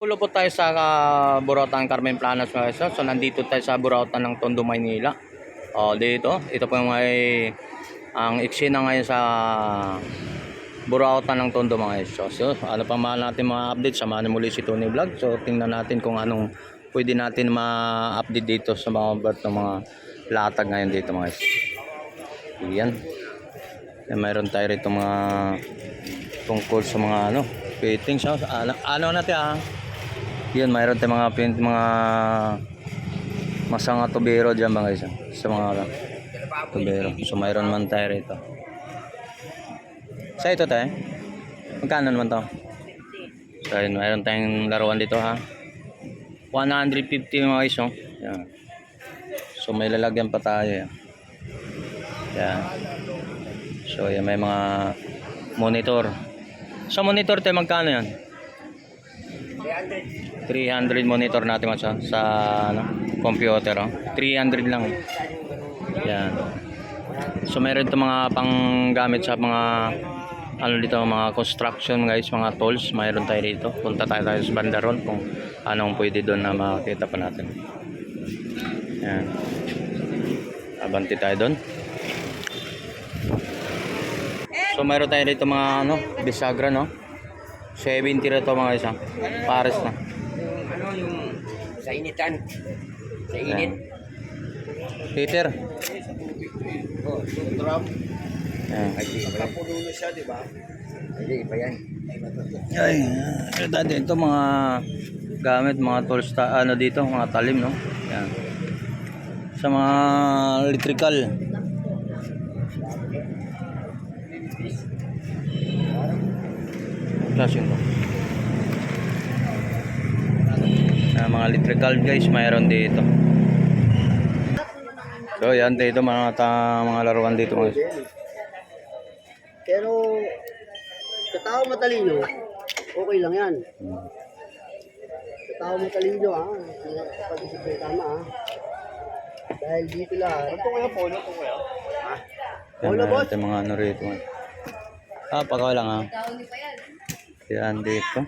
Pulo po tayo sa Burautan Carmen Planas mga guys. So nandito tayo sa Burautan ng Tondo, Maynila. Dito, ito po yung ang eksena ngayon sa Burautan ng Tondo mga guys. So ano pa man natin mga update, samahan muli si Tony Vlog. So tingnan natin kung anong pwede natin ma-update dito sa mga mga latag ngayon dito mga guys. Yan. Mayroon tayo rito mga tungkol sa mga fittings. Ano natin Yan, mayroon tayong mga masang tubero dyan mga isa sa mga tubero. So mayroon man tayo rito. Sa ito tayo. Magkano naman to? So yun, mayroon tayong laruan dito 150 mga iso. Yan. So may lalagyan pa tayo. Yan. So yan, may mga monitor. Sa monitor tayo magkano yan? 300 monitor natin sa computer. 300 lang. Yan. So meron ito mga panggamit sa mga dito, mga construction guys, mga tools. Mayroon tayo dito. Punta tayo sa bandaron kung anong pwede doon na makita pa natin. Yan. Abanti tayo doon. So meron tayo dito mga bisagra 70 na to mga isa. Pares na. Yung sa initan. Sa init. Peter. Drum. Ayan. Kapuno na siya, di ba? Hindi, iba yan. Ay, dati ito mga gamit, mga tools dito, mga talim, no? Yan. Sa mga electrical. Klaseng to. Mga electrical guys, mayroon dito. So yan dito mga laruan dito guys. Pero sa tao matalino, okay lang yan. Sa tao matalino pag-isip tama Dahil dito lang. Ito kaya polo ko kaya? Polo boss? Ito mga rito. Pakaw lang Yan dito.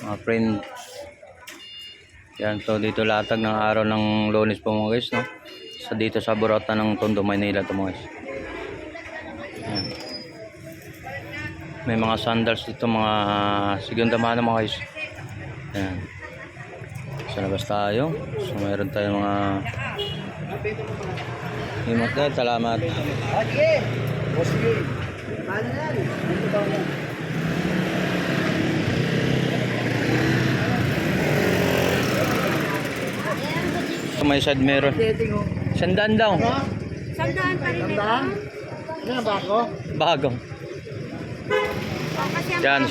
Mga print. Yan, so dito latag ng araw ng Lunes po mga guys, dito sa Burautan ng Tondo, Maynila to mga guys. Yan. May mga sandals dito, mga segunda mano mga guys. Yan. Sa labas tayo. So mayroon tayong mga himot na, salamat. Sige! Sige! Paano yan? Dito daw yan. May side mirror. Sandaan daw. Sandaan pa rin ito. Sandaan? Ano ba ako? Bago. Yan.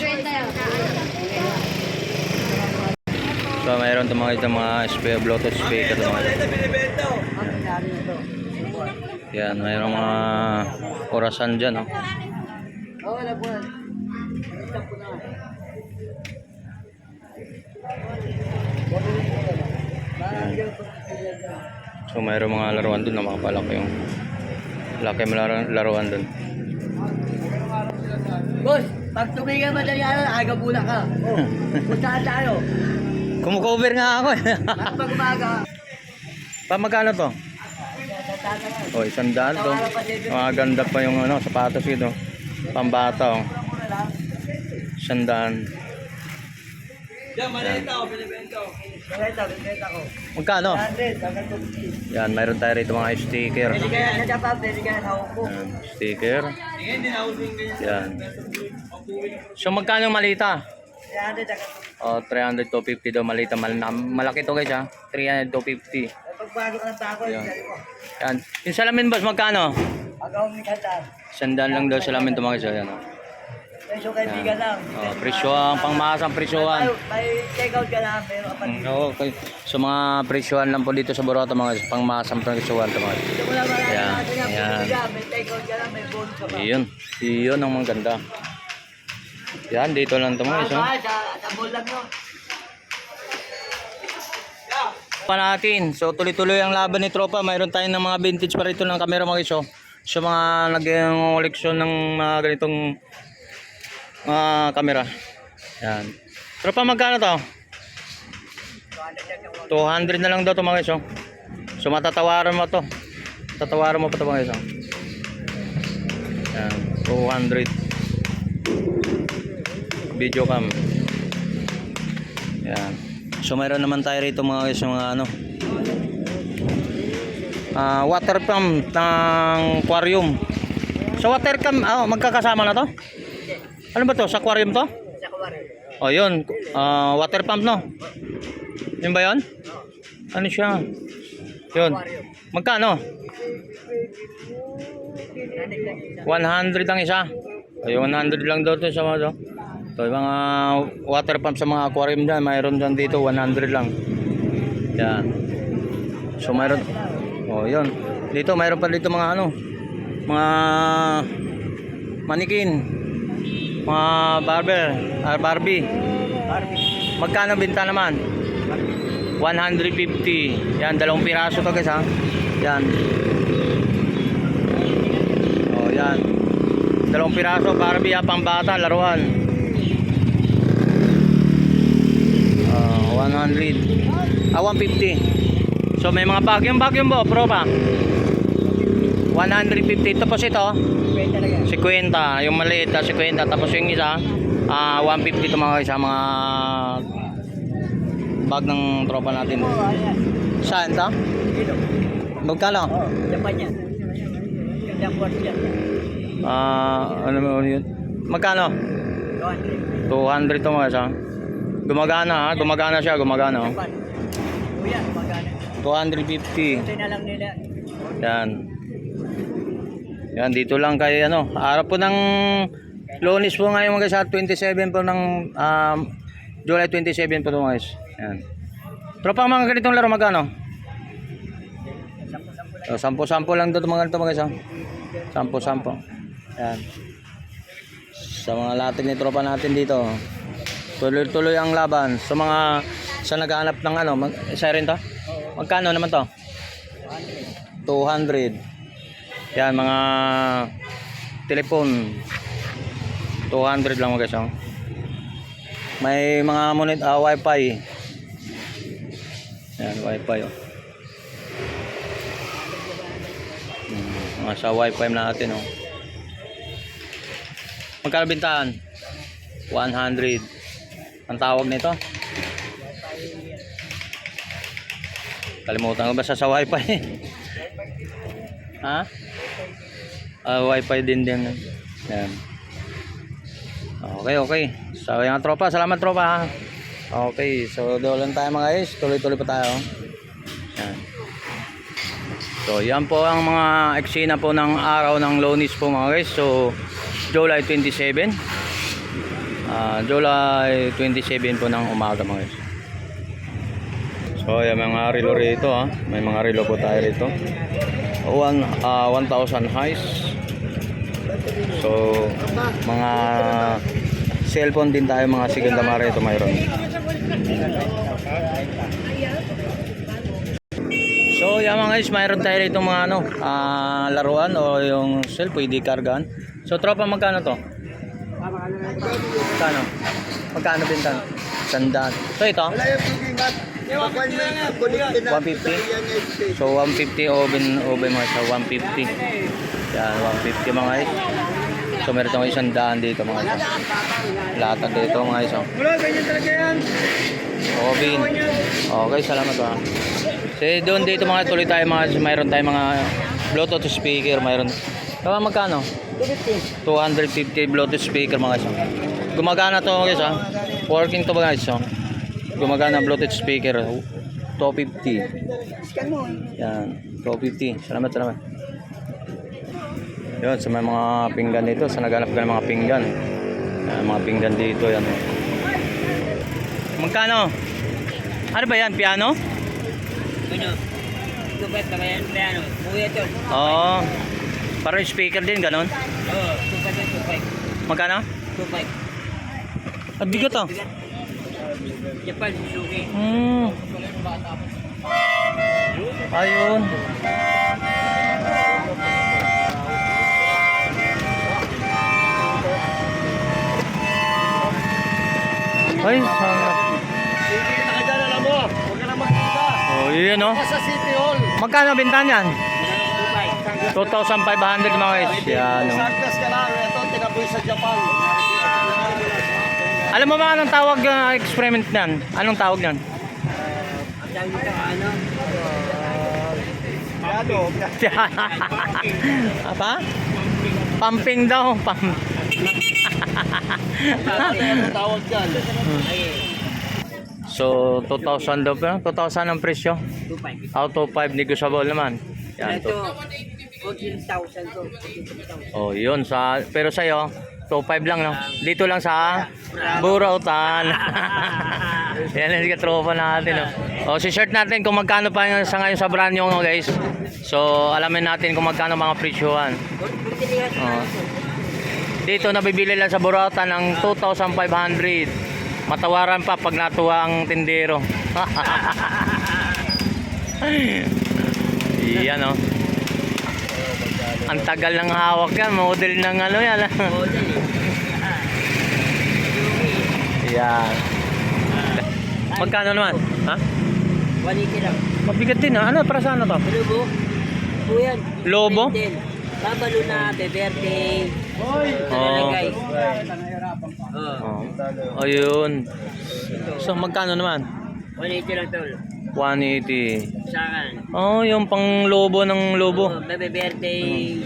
So mayroon itong mga Bluetooth speaker. Yan, mayroon mga orasan dyan. Wala po. So mayroon mga laruan doon na makapalaki yung laruan doon. Boss, pag tumingin madali aga muna ka. Puntaan tayo. Kumukover nga ako Pag umaga. Magkano to? 100 to. Mga ganda pa yung sapatos dito. Pambata 100. Yan, malita ako, pinibenta ko. Malita ko. Magkano? 100, Yan, mayroon tayo rito mga sticker. pwede kaya sa Japan, pwede kaya sa Hong Kong. Yan, sticker. Yan. So magkano yung malita? 300 to 50 daw malita. Malaki to guys 300 to 50. Pagbago ka ng bako, Yan. Yan. Yung salamin boss, magkano? Agaw ni Kata. 100 lang daw salamin to mga guys. Yan. Presyo kaibigan lang. Presyohan, pangmasang presyohan. May check out ka lang, pero kapag Okay. So mga presyohan lang po dito sa Burautan mga guys. Pangmasang presyohan to mga guys. dito mo lang marami Yan, natin yung yan. kaibigan, may check out ka lang, may bonus ka pa. Iyon ang mga ganda. Yan, dito lang to mga guys. Sa mall lang yun. Pa natin. So tuloy-tuloy ang laban ni Tropa. Mayroon tayong ng mga vintage pa rito ng camera mga guys. So mga nag-koleksyon ng mga ganitong camera. Yan. Tropa, magkano to? 200 na lang daw to mga guys. Oh. So matatawaran mo to. Tatawaran mo pa to mga guys. Oh. Yan, 200. Video cam. Yan. So mayroon naman tayo rito mga guys, mga ano, water pump ng aquarium. So water cam, magkakasama na to? Ano ba to? Sa aquarium to? Sa kawarin. Oh, yun. Water pump, no? Yun ba yun? Ano siya? Yun. Magkano? 100 ang isa. Ay, 100 lang daw to sa mga to. So, yung mga water pump sa mga aquarium dyan, mayroon dyan dito, 100 lang. Yan. So, mayroon. Oh, yun. Dito, mayroon pa dito mga ano, mga manikin, mga Barbie. Magkano binta naman? 150. Yan, 2 piraso to guys ha. Yan. Oh, yan. 2 piraso Barbie pang bata, laruan. 100. 150. So may mga vacuum mo, pro pa. 150 tapos ito 50, yung maliit 50, tapos yung isa 150 ito mga isa, mga bag ng tropa natin. Saan ito? Magkano? Japan yan. Kanyang quartz yan. Ano yun? Magkano? 200 ito mga isa. Gumagana siya, gumagana. Japan. Kuya, magana. 250. Ito na lang nila. Yan. Yan, dito lang kay ano. Araw po ng Lunes po ngayon mga guys, 27 po ng July 27 po ito mga guys. Yan. Tropa mga ganitong laro magkano? So, 10-10 lang dito mga ganito mga guys. 10-10. Yan. Sa mga latig ni tropa natin dito. Tuloy-tuloy ang laban. Sa mga sa naghahanap ng ano, isa rin to? Magkano naman to? 200. Yan, mga telepon. 200 lang mga guys. Oh. May mga wifi. Yan, wifi. Oh. Mga sa wifi natin. Oh. Magkano bintahan? 100. Ang tawag nito? Kalimutan ko basta sa wifi. Ha? Wifi din. Yan. Okay. So yung tropa, salamat tropa ha. Okay, so doon lang tayo mga guys. Tuloy-tuloy pa tayo. Yan. So yan po ang mga eksena po ng araw ng Lunes po mga guys. So July 27. July 27 po ng umaga mga guys. So yung mga relo rito ha. May mga relo po tayo rito. 1,000 highs. So mga cellphone din tayo, mga segunda mare ito mayroon. So yan mga guys, mayroon tayo rito mga ano, laruan o yung cell pwede kargaan. So tropa, magkano to? Magkano bintan? Sandaan. So ito? 150. So 150 oven mga sa 150. Yan, 150 mga guys. So meron tayong 100 dito mga guys. Latag dito mga guys. Wala, ganyan talaga yan. Oven. Okay, salamat ha. So doon dito mga tuloy tayo mga, mayroon tayong mga Bluetooth speaker, mayroon. Kaya magkano? 250 Bluetooth speaker mga guys. Gumagana to mga guys ha. Working to mga guys. Gumagana Bluetooth speaker. 250. Yan, 250. Salamat. Yun, sa may mga pinggan dito, sa naghanap ka ng mga pinggan. Yan, mga pinggan dito yan. Magkano? Ano ba yan? Piano? Ano? Tupet na yan, piano. Kuya ito. Oo. Parang speaker din, ganon? Oo, tupet. Magkano? Tupet. At bigat to. Japan, Suzuki. Ayun. Ay, sarap. Hindi ka dyan, alam mo. Huwag ka na magkita. Oh, yun oh. Sa City Hall. Magkano binta niyan? 2,500 mga guys. Yan oh. Sarkas ka lang. Ito, tinaboy sa Japan. Alam mo ba anong tawag experiment niyan? Anong tawag niyan? Ano? Apa? Pumping daw. Ano tawag dyan? So, 2,000 daw pa. 2,000 ang presyo. 2,500. Out of 5 negotiable naman. Yan to. 14,000 to. Oh, yun sa pero sa iyo 2,500 lang no. Dito lang sa Burautan. Yan ang katropa natin no. Oh, si shirt natin kung magkano pa yung sa ngayon sa brand new no, guys. So, alamin natin kung magkano mga presyohan. Oh. Dito nabibili lang sa Burautan ng 2,500. Matawaran pa pag natuwa ang tindero. Yan oh. Ang tagal ng hawak yan, model ng ano yan. Yan. Magkano naman? Ha? 180 lang. Mabigat din ha. Ano para saan na to? Lobo? Po yan. Lobo? Babalo na, beberte. Oo. Oh. Ayun. So magkano naman? 180 lang tol. 180. Saan? Oh, yung pang lobo ng lobo. Beberte.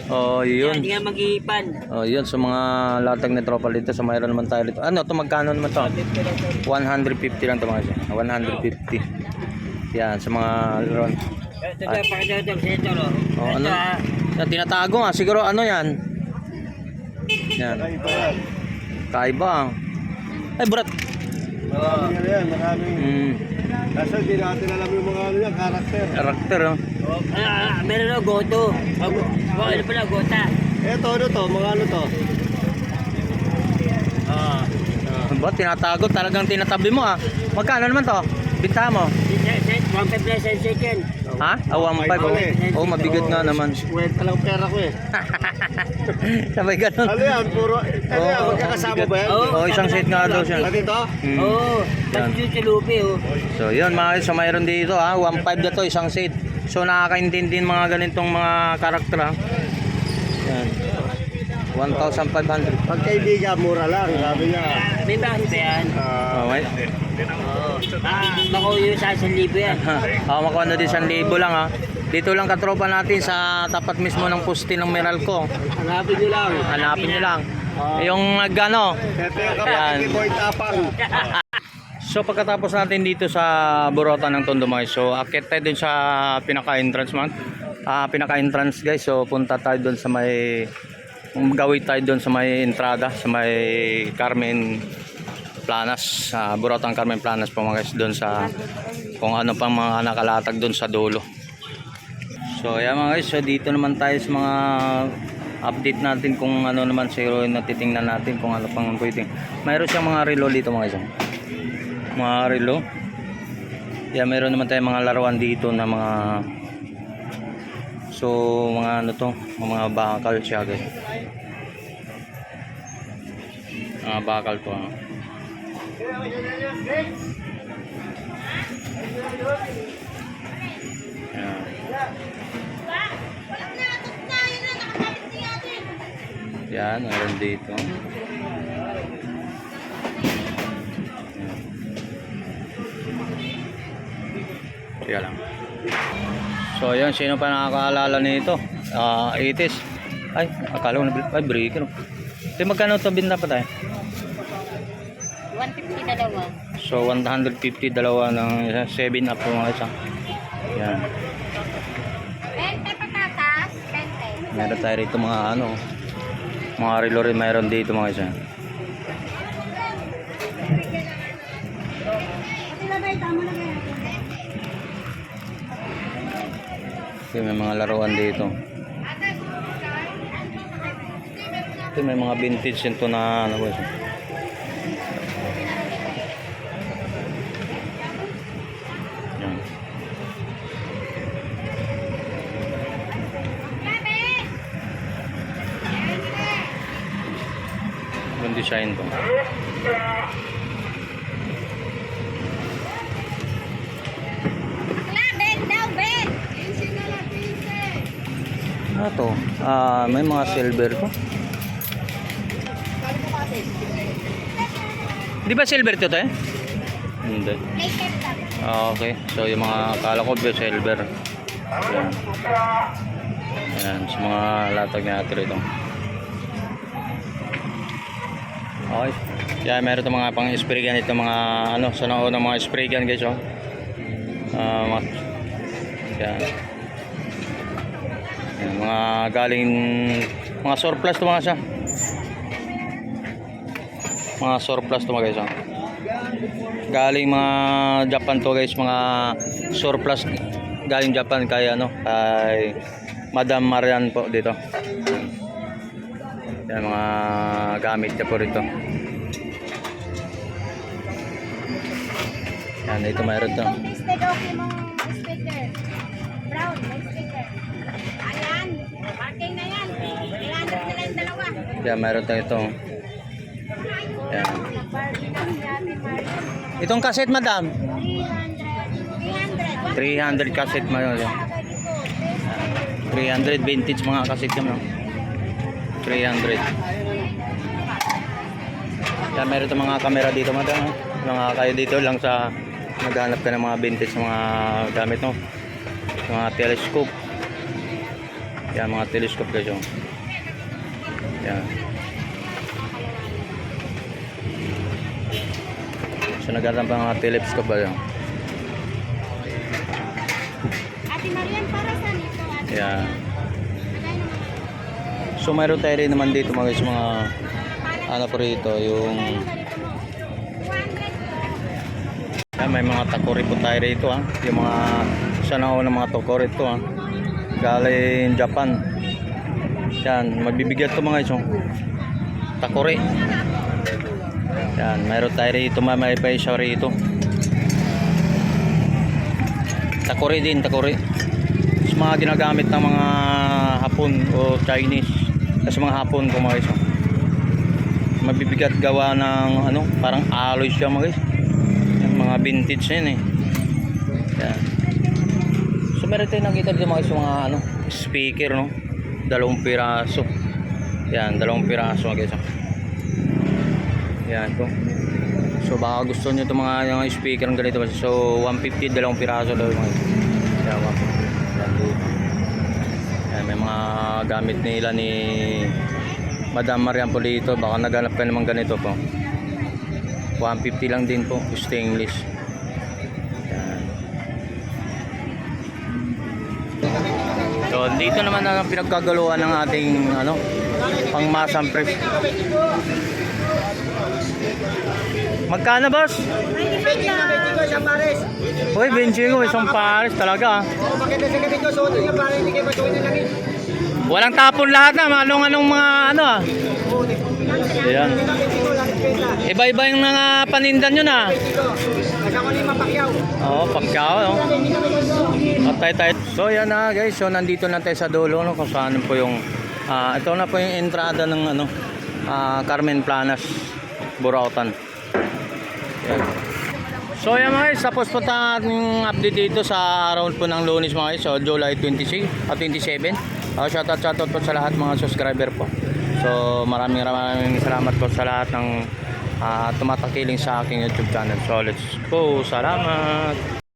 Oh, yun. Hindi nga mag-iipan. Oh, yun sa mga latag na tropa dito. Sa mayroon naman tayo dito. Ano, to magkano naman to? 150 lang to mga siya. 150. Yan, sa mga laron. Ito na, pakita ito. Ito no. Oh, ano? Yan, tinatago nga. Siguro ano yan? Yan. Kaiba. Ay, brat. Maraming yan, maraming. Kasi hindi natin alam yung mga ano yan, karakter. Karakter, oh. Meron na goto. Ano pala, gota. Eto, ano to? Mga ano to? Ano ba? Tinatago. Talagang tinatabi mo, ah. Magkano naman to? Binta mo? 1.5 na sunset yan. Ha? Ah, 1.5. Oh, mabigat nga naman. Kwenta lang pera ko eh. Sabay ganun. Ano yan? Puro, ano yan? Magkakasama ba yan? Oh, isang set nga daw siya. Pati ito? Oo. Yan. Pati sa lupi, oh. So, yun mga so mayroon dito, ha. 1.5 na to, isang set. So, nakakaintindi mga ganitong mga karakter, ha. Yan. 1,500. Pagkaibigan, mura lang. Sabi niya. May bakit ba yan? Okay. Oo. Bako yung sa 1,000 yan. Makuha na din 1,000 lang, ha. Dito lang katropa natin sa tapat mismo ng pusti ng Meralco. Hanapin niyo lang. Hanapin nyo lang. Yung nagano. Ito yung Ayan. kapatid ni Boy Tapang. So pagkatapos natin dito sa Burautan ng Tondo mga guys, so akit tayo dun sa pinaka-entrance man. Pinaka-entrance guys, so punta tayo dun sa may gawin tayo dun sa may entrada, sa may Carmen Planas, Burautan Carmen Planas po mga guys, dun sa kung ano pang mga nakalatag dun sa dulo. So ayan mga guys, so dito naman tayo sa mga update natin kung ano naman siguro na titingnan natin kung ano pang pwedeng. Mayroon siyang mga relo dito mga guys. Mga relo. Yeah, mayroon naman tayong mga laruan dito na mga so mga ano to, mga bakal siya guys. Mga bakal to. Yeah. Yan, meron dito. Kaya lang. So, yan. Sino pa nakakaalala nito? 80s. Ay, akala ko na. Ay, breaker. Ito, magkano ito binta pa tayo? 150 dalawa. So, 150 dalawa ng 7 up po mga isa. Yan. 20 patatas, 20. Meron tayo rito mga ano. Mga relo rin mayroon dito mga isa. Okay, may mga laruan dito. Ito may mga vintage ito na ano ba siya. Yan. Yung design to. ano to? May mga silver to. Di ba silver to eh? Hindi. Okay. So yung mga kala ko ba silver. Yan. Yan. Sa mga latag natin rito. Okay. Yan. Meron itong mga pang spray gun. Ito mga ano. Sa naunang mga spray gun guys. Oh. Yan. Yan. Mga galing. Mga surplus ito mga siya. Mga surplus ito mga guys. Oh. Galing mga Japan to guys, mga surplus galing Japan kay ano, kay Madam Marian po dito. Yan mga gamit niya po rito. Yan, ito mayroon to. Listed okay mong speaker. Brown, may speaker. Ayan, parking na yan. 300 na lang dalawa. Yan, mayroon tayo ito. Yan. Parking na dati, Mario. Itong cassette madam, 300. 300 cassette mayroon. 300 vintage mga cassette yan, no? 300. Yan, meron itong mga camera dito madam. Mga kayo dito lang sa naghanap ka ng mga vintage na mga gamit, no? Mga telescope. Yan, mga telescope guys, oh. Yan. So naghanap ng mga telescope ba yun? Ate Marian, para saan ito? Ate Yeah. Marian? So mayroon tayo rin naman dito mga guys, mga ano po rito, yung yan, may mga takori po tayo rito ha. Yung mga sanao ng mga takori ito ha. Galing Japan. Yan, magbibigyan ito mga guys, oh. Takori. Yan, mayroon tayo rito, may paisa rito. Takori din, takori. Sa mga ginagamit ng mga Hapon o Chinese. Sa mga Hapon ko mga guys. Mabibigat gawa ng ano, parang alloy siya mga guys. Yung mga vintage na yun eh. Yan. So meron tayo nakita dito mga guys, mga ano, speaker, no? 2 piraso. Yan, 2 piraso mga guys. Yan po. So baka gusto nyo itong mga yung speaker ng ganito. So 150, 2 piraso daw mga guys. Yan, yan, yan, may mga gamit nila ni Madam Marian po dito. Baka naghanap ka naman ganito po. 150 lang din po, stainless. Yan. So dito naman ang pinagkagaluhan ng ating ano, pangmasang prep. Magkano boss? 25 isang pares. Uy, 25 isang pares talaga. Maganda sa gabi ko, suot yung pares, hindi kayo masuot ng langit. Walang tapon lahat na, anong mga ano ah. Ayan. Iba-iba yung mga panindan nyo na. Nagkako na yung mapakyaw. Oo, pagkaw. No? Patay tayo. So yan na guys, so nandito na tayo sa dulo, no? Kung saan po yung, ito na po yung entrada ng ano, Carmen Planas, Burautan. Yan. So yan mga guys, tapos po tayong update dito sa araw po ng Lunes mga guys, so July 26 at 27. Shoutout po sa lahat mga subscriber po. So maraming salamat po sa lahat ng tumatakiling sa aking YouTube channel. So let's go, salamat.